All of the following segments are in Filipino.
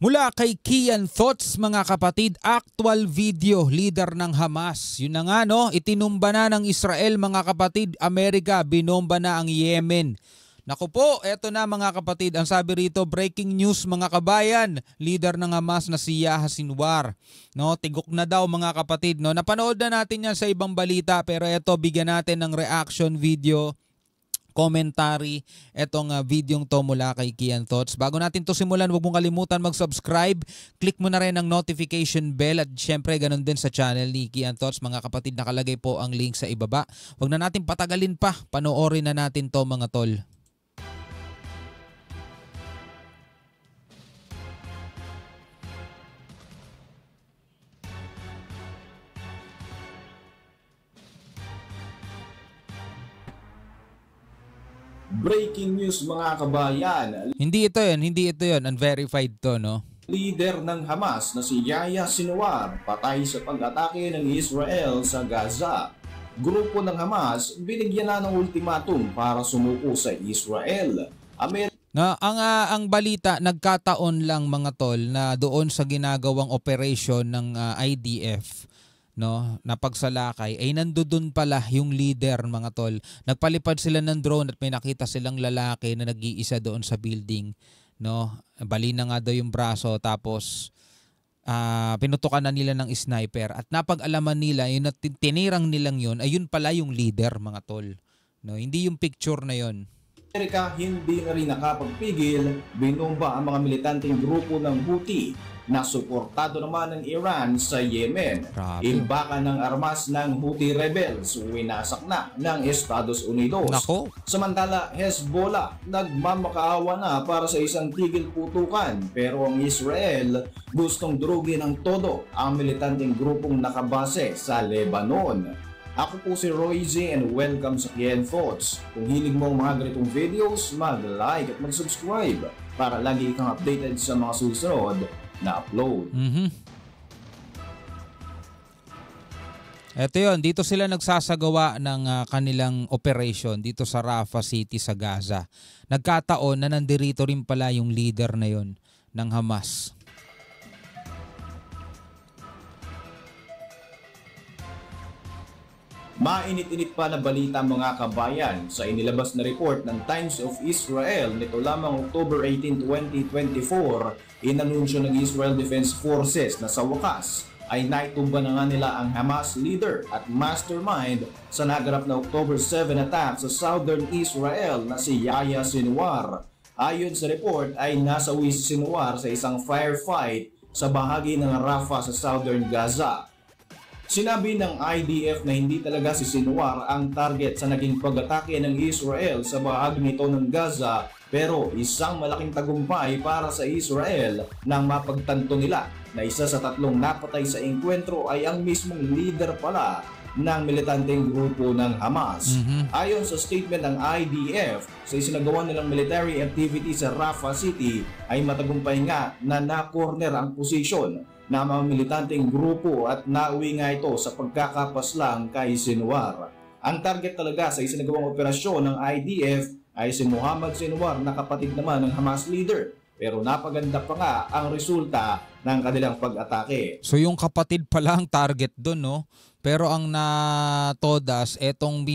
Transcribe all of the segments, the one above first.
Mula kay Kian Thoughts mga kapatid, actual video, leader ng Hamas. Yun na nga no, itinumba na ng Israel mga kapatid, Amerika, binomba na ang Yemen. Naku po, eto na mga kapatid, ang sabi rito, breaking news mga kabayan, leader ng Hamas na si Yahya Sinwar. No, tigok na daw mga kapatid. No, napanood na natin yan sa ibang balita pero eto bigyan natin ng reaction video, commentary, etong videong to mula kay Kian Thoughts. Bago natin to simulan, huwag mong kalimutan mag-subscribe. Click mo na rin ang notification bell at syempre ganun din sa channel ni Kian Thoughts. Mga kapatid, nakalagay po ang link sa ibaba. Huwag na natin patagalin pa. Panoorin na natin to mga tol. Breaking news mga kabayan. Hindi ito yun. Unverified to, no? Leader ng Hamas na si Yahya Sinwar patay sa pag-atake ng Israel sa Gaza. Grupo ng Hamas binigyan na ng ultimatum para sumuko sa Israel. Ang balita, nagkataon lang mga tol na doon sa ginagawang operation ng IDF, no, na pagsalakay ay nandoon pala yung leader mga tol. Nagpalipad sila ng drone at may nakita silang lalaki na nag-iisa doon sa building, no. Bali na nga daw yung braso tapos pinutukan na nila ng sniper at napag-alaman nila yung tinirang nilang yun ayun pala yung leader mga tol, no. Hindi yung picture na yun. Amerika hindi na rin nakapagpigil, binomba ang mga militanteng grupo ng Houthi na suportado naman ng Iran sa Yemen. Imbakan ng armas ng Houthi rebels, winasak na ng Estados Unidos. Nako. Samantala, Hezbollah nagmamakaawa na para sa isang tigil putukan, pero ang Israel gustong durugin ng todo ang militanteng grupong nakabase sa Lebanon. Ako po si Roy Z and welcome sa Kian Thoughts. Kung hilig mo ang mga ganitong videos, mag-like at mag-subscribe para lagi kang updated sa mga susunod na upload. Ito yun, dito sila nagsasagawa ng kanilang operation dito sa Rafah City sa Gaza. Nagkataon na nandirito rin pala yung leader na yun ng Hamas. Mainit-init pa na balita mga kabayan sa inilabas na report ng Times of Israel nito lamang October 18, 2024, inanunsyo ng Israel Defense Forces na sa wakas ay naitumba na nga nila ang Hamas leader at mastermind sa naganap na October 7 attack sa southern Israel na si Yahya Sinwar. Ayon sa report ay nasawi si Sinwar sa isang firefight sa bahagi ng Rafah sa southern Gaza. Sinabi ng IDF na hindi talaga si Sinwar ang target sa naging pag-atake ng Israel sa bahagi nito ng Gaza, pero isang malaking tagumpay para sa Israel nang mapagtanto nila na isa sa tatlong napatay sa engkwentro ay ang mismong leader pala ng militanteng grupo ng Hamas. Ayon sa statement ng IDF, sa isinagawa nilang military activity sa Rafah City ay matagumpay nga na na-corner ang posisyon na mga militanteng grupo at nauwi nga ito sa pagkakapaslang kay Sinwar. Ang target talaga sa isinagawang operasyon ng IDF ay si Muhammad Sinwar na kapatid naman ng Hamas leader. Pero napaganda pa nga ang resulta ng kanilang pag-atake. So yung kapatid pala ang target doon, no? Pero ang natodas etong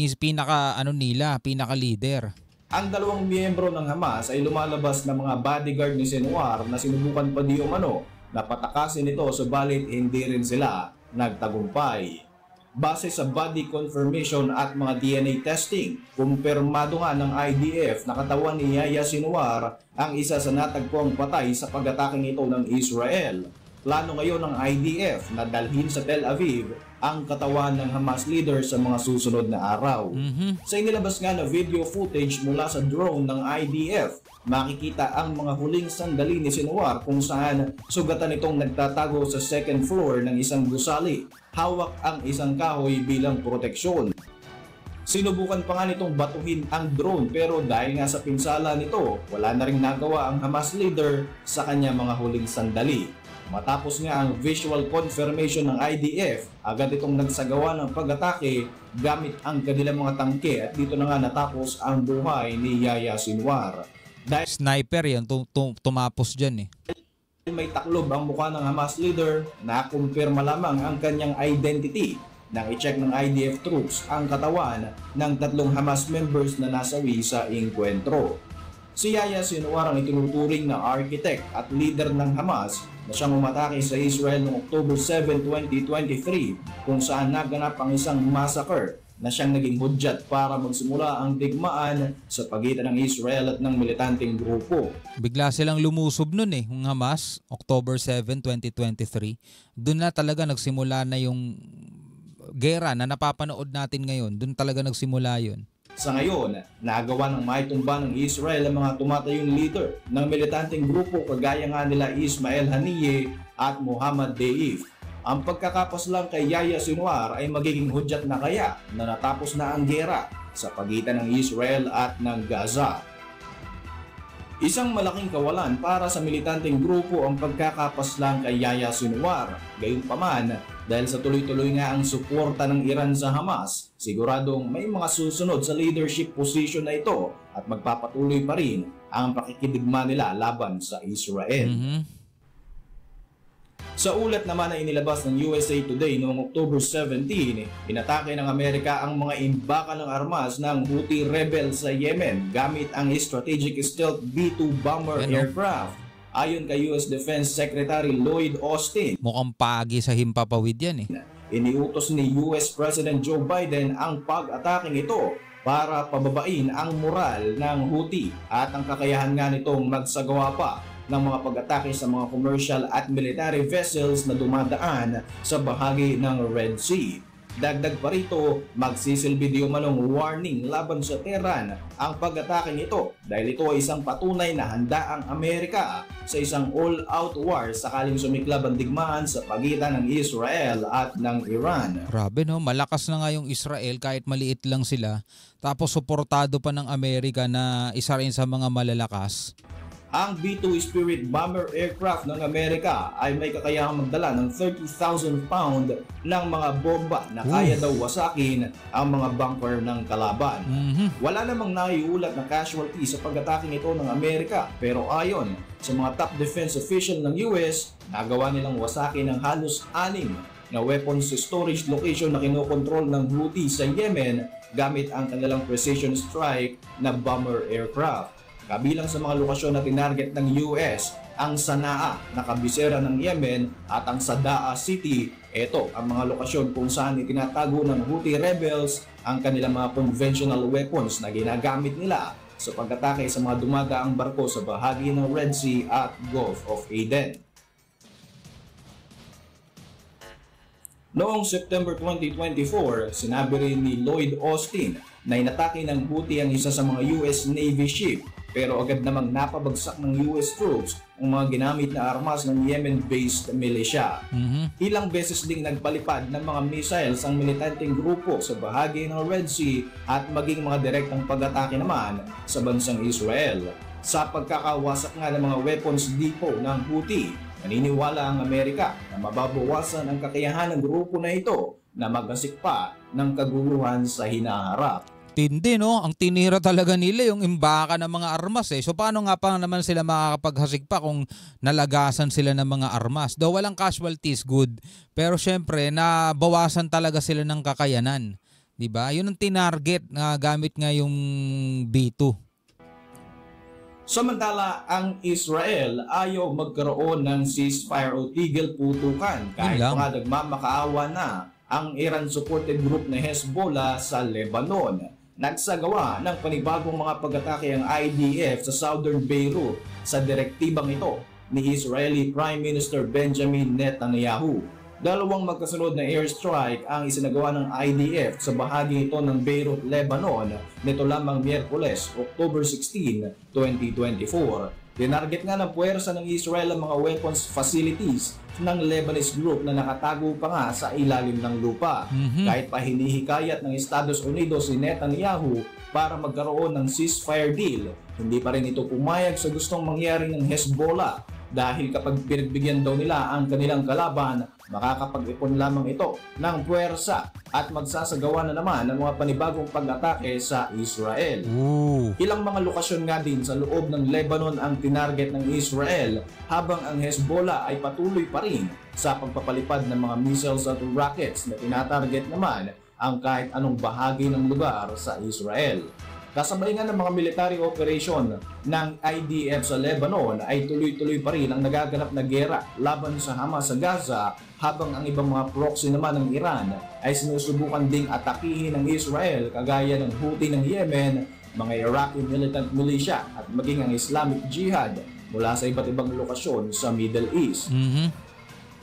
pinaka-leader. Ang dalawang miyembro ng Hamas ay lumalabas na mga bodyguard ni Sinwar na sinubukan pa di umano na patakasin ito, subalit hindi rin sila nagtagumpay. Base sa body confirmation at mga DNA testing, kumpirmado nga ng IDF na katawan ni Yahya Sinwar ang isa sa natagpuang patay sa pag-atake nito ng Israel. Plano ngayon ng IDF na dalhin sa Tel Aviv ang katawan ng Hamas leader sa mga susunod na araw. Sa inilabas nga na video footage mula sa drone ng IDF, makikita ang mga huling sandali ni Sinwar kung saan sugatan itong nagtatago sa second floor ng isang gusali. Hawak ang isang kahoy bilang proteksyon. Sinubukan pa nga nitong batuhin ang drone pero dahil nga sa pinsala nito, wala na ring nagawa ang Hamas leader sa kanya mga huling sandali. Matapos nga ang visual confirmation ng IDF, agad itong nagsagawa ng pag-atake gamit ang kanilang mga tangke at dito na nga natapos ang buhay ni Yahya Sinwar. Sniper yan, tumapos dyan eh. May taklob ang mukha ng Hamas leader na kumpirma lamang ang kanyang identity nang i-check ng IDF troops ang katawan ng 3 Hamas members na nasawi sa engkwentro. Si Yahya Sinwar ang itinuturing na architect at leader ng Hamas na siyang umatake sa Israel noong October 7, 2023 kung saan naganap ang isang massacre na siyang naging hudyat para magsimula ang digmaan sa pagitan ng Israel at ng militanteng grupo. Bigla silang lumusob nun yung Hamas, October 7, 2023. Doon na talaga nagsimula na yung gera na napapanood natin ngayon. Doon talaga nagsimula yun. Sa ngayon, nagawa ng maitumba ng Israel ang mga tumatayong leader ng militanteng grupo kagaya nga nila Ismail Haniyeh at Muhammad Deif. Ang pagkakapos lang kay Yahya Sinwar ay magiging hudyat na kaya na natapos na ang gera sa pagitan ng Israel at ng Gaza. Isang malaking kawalan para sa militanteng grupo ang pagkakapas lang kay Yahya Sinwar. Gayunpaman, dahil sa tuloy-tuloy nga ang suporta ng Iran sa Hamas, siguradong may mga susunod sa leadership position na ito at magpapatuloy pa rin ang pakikidigma nila laban sa Israel. Sa ulat naman na inilabas ng USA Today noong October 17, inatake ng Amerika ang mga imbaka ng armas ng Houthi rebel sa Yemen gamit ang strategic stealth B-2 bomber aircraft. Ayon kay US Defense Secretary Lloyd Austin, mukhang pagi sa himpapawid yan iniutos ni US President Joe Biden ang pag-ataking ito para pababain ang moral ng Houthi at ang kakayahan nga nitong magsagawa pa ng mga pag-atake sa mga commercial at military vessels na dumadaan sa bahagi ng Red Sea. Dagdag pa rito, magsisilbi di umanong warning laban sa Tehran ang pag-ataking ito dahil ito ay isang patunay na handa ang Amerika sa isang all-out war sakaling sumiklab ang digmaan sa pagitan ng Israel at ng Iran. Grabe malakas na nga yung Israel kahit maliit lang sila, tapos suportado pa ng Amerika na isa rin sa mga malalakas. Ang B-2 Spirit bomber aircraft ng Amerika ay may kakayahang magdala ng 30,000 pound ng mga bomba na kaya daw wasakin ang mga bunker ng kalaban. Wala namang naiulat na casualty sa pag-ataking ito ng Amerika, pero ayon sa mga top defense official ng US, nagawa nilang wasakin ng halos 6 na weapons storage location na kinokontrol ng Houthi sa Yemen gamit ang kanilang precision strike na bomber aircraft. Kabilang sa mga lokasyon na tinarget ng US, ang Sanaa na kabisera ng Yemen at ang Sadaa City. Ito ang mga lokasyon kung saan itinatago ng Houthi rebels ang kanilang mga conventional weapons na ginagamit nila sa pag-atake sa mga dumadaang barko sa bahagi ng Red Sea at Gulf of Aden. Noong September 2024, sinabi rin ni Lloyd Austin na inatake ng Houthi ang isa sa mga US Navy ship, pero agad namang napabagsak ng US troops ang mga ginamit na armas ng Yemen-based militia. Ilang beses ding nagpalipad ng mga missiles ang militanteng grupo sa bahagi ng Red Sea at maging mga direktang pag-atake naman sa bansang Israel. Sa pagkakawasak nga ng mga weapons depot ng Houthi, naniniwala ang Amerika na mababawasan ang kakayahan ng grupo na ito na magasik pa ng kaguluhan sa hinaharap. Tindi ang tinira talaga nila yung imbaka ng mga armas So paano nga pa naman sila makakapaghasik pa kung nalagasan sila ng mga armas? Daw walang casualties, good. Pero syempre, nabawasan talaga sila ng kakayanan. Diba? Yun ang tinarget na gamit nga yung B-2. Samantala, ang Israel ayaw magkaroon ng ceasefire o tigil putukan kahit mga nagmamakaawa na ang Iran-supported group na Hezbollah sa Lebanon. Nagsagawa ng panibagong mga pag-atake ang IDF sa southern Beirut sa direktibang ito ni Israeli Prime Minister Benjamin Netanyahu. Dalawang magkasunod na airstrike ang isinagawa ng IDF sa bahagi ito ng Beirut, Lebanon nito lamang Miyerkules, October 16, 2024. Dinarget nga ng puwersa ng Israel ang mga weapons facilities ng Lebanese group na nakatago pa nga sa ilalim ng lupa. Kahit pa hinihikayat ng Estados Unidos si Netanyahu para magkaroon ng ceasefire deal, hindi pa rin ito pumayag sa gustong mangyari ng Hezbollah dahil kapag pinagbigyan daw nila ang kanilang kalaban, makakapag-ipon lamang ito ng puwersa at magsasagawa na naman ng mga panibagong pag-atake sa Israel. Ilang mga lokasyon nga din sa loob ng Lebanon ang tinarget ng Israel, habang ang Hezbollah ay patuloy pa rin sa pagpapalipad ng mga missiles at rockets na tinatarget naman ang kahit anong bahagi ng lugar sa Israel. Kasabay nga ng mga military operation ng IDF sa Lebanon ay tuloy-tuloy pa rin ang nagaganap na gera laban sa Hamas sa Gaza, habang ang ibang mga proxy naman ng Iran ay sinusubukan ding atakihin ng Israel kagaya ng Houthi ng Yemen, mga Iraqi militant militia at maging ang Islamic Jihad mula sa iba't ibang lokasyon sa Middle East.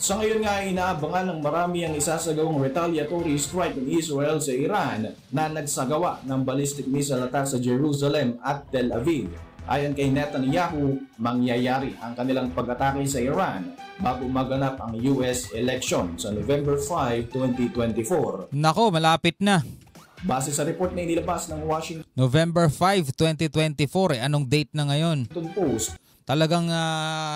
Sa ngayon nga ay inaabangan ng marami ang isasagawang retaliatory strike ng Israel sa Iran na nagsagawa ng ballistic missile attack sa Jerusalem at Tel Aviv. Ayon kay Netanyahu, mangyayari ang kanilang pag-atake sa Iran bago maganap ang US election sa November 5, 2024. Nako, malapit na. Base sa report na inilabas ng Washington November 5, 2024. Anong date na ngayon? Post, Talagang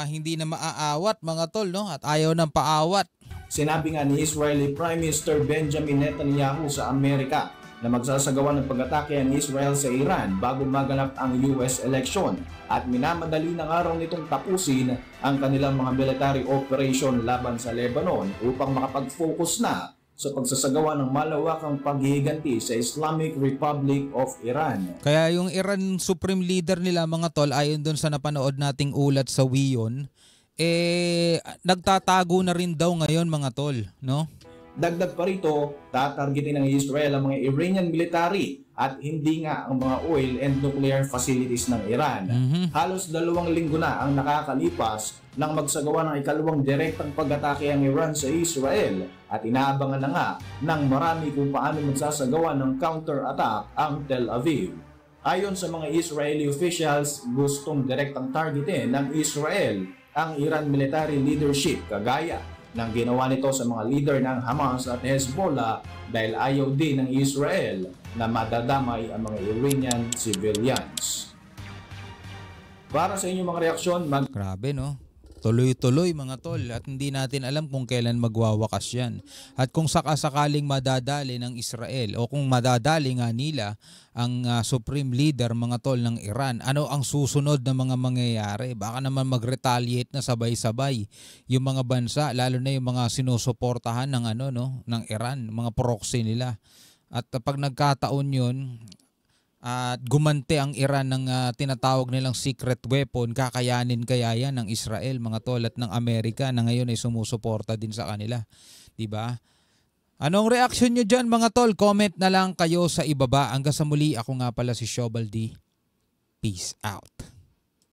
hindi na maaawat mga tol, no? At ayaw ng paawat. sinabi nga ni Israeli Prime Minister Benjamin Netanyahu sa Amerika na magsasagawa ng pag-atake ang Israel sa Iran bago maganap ang US election, at minamadali ng araw nitong tapusin ang kanilang mga military operation laban sa Lebanon upang makapag-focus na sa pagsasagawa ng malawakang paghihiganti sa Islamic Republic of Iran. Kaya yung Iran Supreme Leader nila mga tol, ayon doon sa napanood nating ulat sa WION, nagtatago na rin daw ngayon mga tol, no? Dagdag pa rito, tatargetin ng Israel ang mga Iranian military at hindi nga ang mga oil and nuclear facilities ng Iran. Halos 2 linggo na ang nakakalipas nang magsagawa ng ikalawang direktang pag-atake ang Iran sa Israel, at inaabangan na nga ng marami kung paano magsasagawa ng counter-attack ang Tel Aviv. Ayon sa mga Israeli officials, gustong direktang targetin ng Israel ang Iran military leadership kagaya ng ginawa nito sa mga leader ng Hamas at Hezbollah, dahil ayaw din ng Israel na madadamay ang mga Iranian civilians. Para sa inyong mga reaksyon, Grabe, no? Tuloy-tuloy mga tol, at hindi natin alam kung kailan magwawakas yan. At kung sakasakaling madadali ng Israel o kung madadali nga nila ang Supreme Leader mga tol ng Iran, ano ang susunod na mga mangyayari? Baka naman mag-retaliate na sabay-sabay yung mga bansa, lalo na yung mga sinusuportahan ng ng Iran, mga proxy nila. At pag nagkataon yun, at gumante ang Iran ng tinatawag nilang secret weapon, kakayanin kaya yan ng Israel mga tol at ng Amerika na ngayon ay sumusuporta din sa kanila, di ba? Anong reaction nyo dyan mga tol? Comment na lang kayo sa ibaba. Hanggang sa muli, ako nga pala si Shobal D. Peace out.